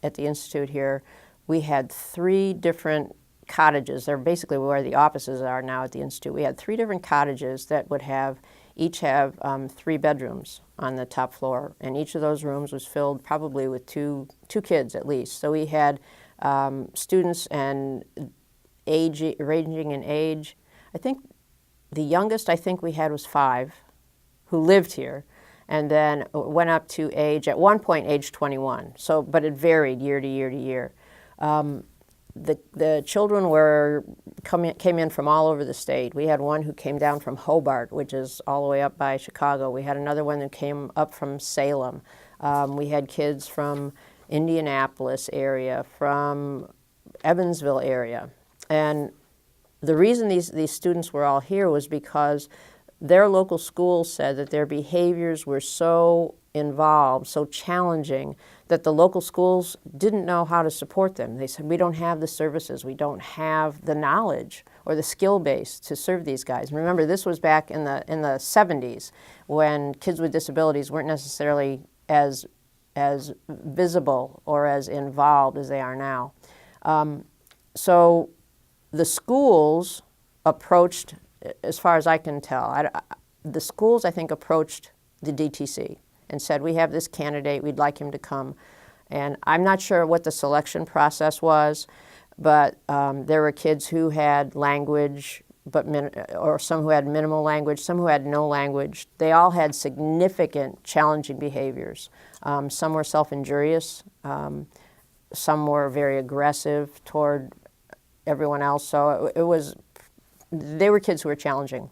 at the Institute here, we had 3 different cottages. They're basically where the offices are now at the Institute. We had 3 different cottages that would each have 3 bedrooms on the top floor, and each of those rooms was filled probably with two kids at least. So we had students and ranging in age. I think the youngest we had was 5 who lived here, and then went up to at one point age 21. So, but it varied year to year to year. The children came in from all over the state. We had one who came down from Hobart, which is all the way up by Chicago. We had another one that came up from Salem. We had kids from Indianapolis area, from Evansville area. And the reason these students were all here was because their local schools said that their behaviors were so involved, so challenging, that the local schools didn't know how to support them. They said, we don't have the services, we don't have the knowledge or the skill base to serve these guys. And remember, this was back in the 70s, when kids with disabilities weren't necessarily as visible or as involved as they are now. So the schools approached, as far as I can tell, the schools, I think, approached the DTC and said, we have this candidate, we'd like him to come. And I'm not sure what the selection process was, but there were kids who had language, or some who had minimal language, some who had no language. They all had significant challenging behaviors. Some were self-injurious, some were very aggressive toward everyone else. So they were kids who were challenging.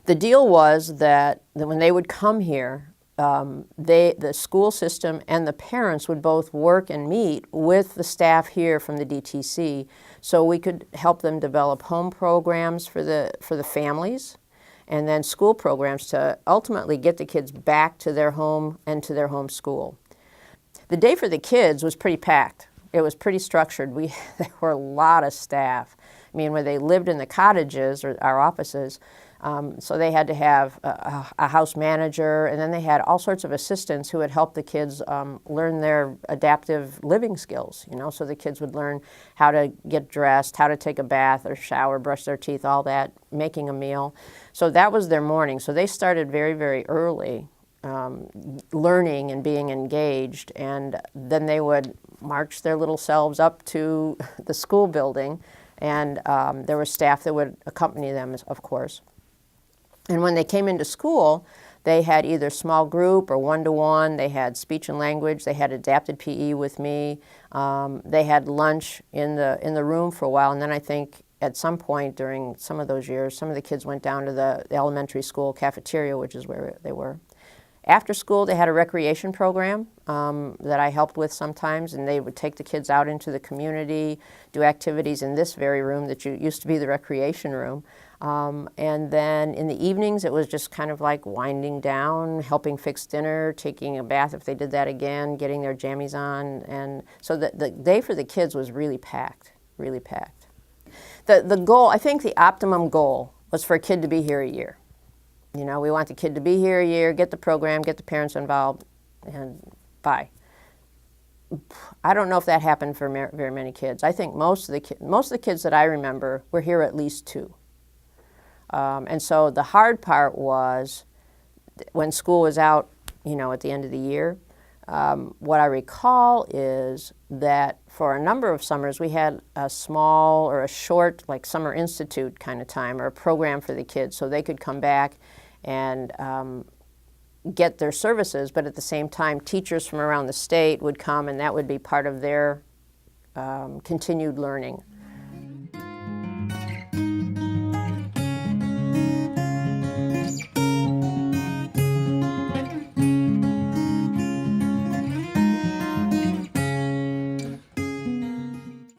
The deal was that when they would come here, the school system and the parents would both work and meet with the staff here from the DTC, so we could help them develop home programs for the families, and then school programs to ultimately get the kids back to their home and to their home school. The day for the kids was pretty packed. It was pretty structured. There were a lot of staff. I mean, where they lived in the cottages or our offices, so they had to have a house manager, and then they had all sorts of assistants who would help the kids learn their adaptive living skills, so the kids would learn how to get dressed, how to take a bath or shower, brush their teeth, all that, making a meal. So that was their morning. So they started very, very early, learning and being engaged, and then they would march their little selves up to the school building, and there was staff that would accompany them, of course. And when they came into school, they had either small group or one-to-one. They had speech and language. They had adapted PE with me. They had lunch in the room for a while, and then I think at some point during some of those years, some of the kids went down to the elementary school cafeteria, which is where they were. After school, they had a recreation program that I helped with sometimes, and they would take the kids out into the community, do activities in this very room that used to be the recreation room. And then in the evenings, it was just kind of like winding down, helping fix dinner, taking a bath if they did that again, getting their jammies on. And so the day for the kids was really packed, really packed. The goal, I think the optimum goal was for a kid to be here a year. We want the kid to be here a year, get the program, get the parents involved, and bye. I don't know if that happened for very many kids. I think most of the kids that I remember were here at least 2. And so the hard part was when school was out, at the end of the year. What I recall is that for a number of summers we had a small or a short, like summer institute kind of time, or a program for the kids, so they could come back and get their services, but at the same time teachers from around the state would come, and that would be part of their continued learning.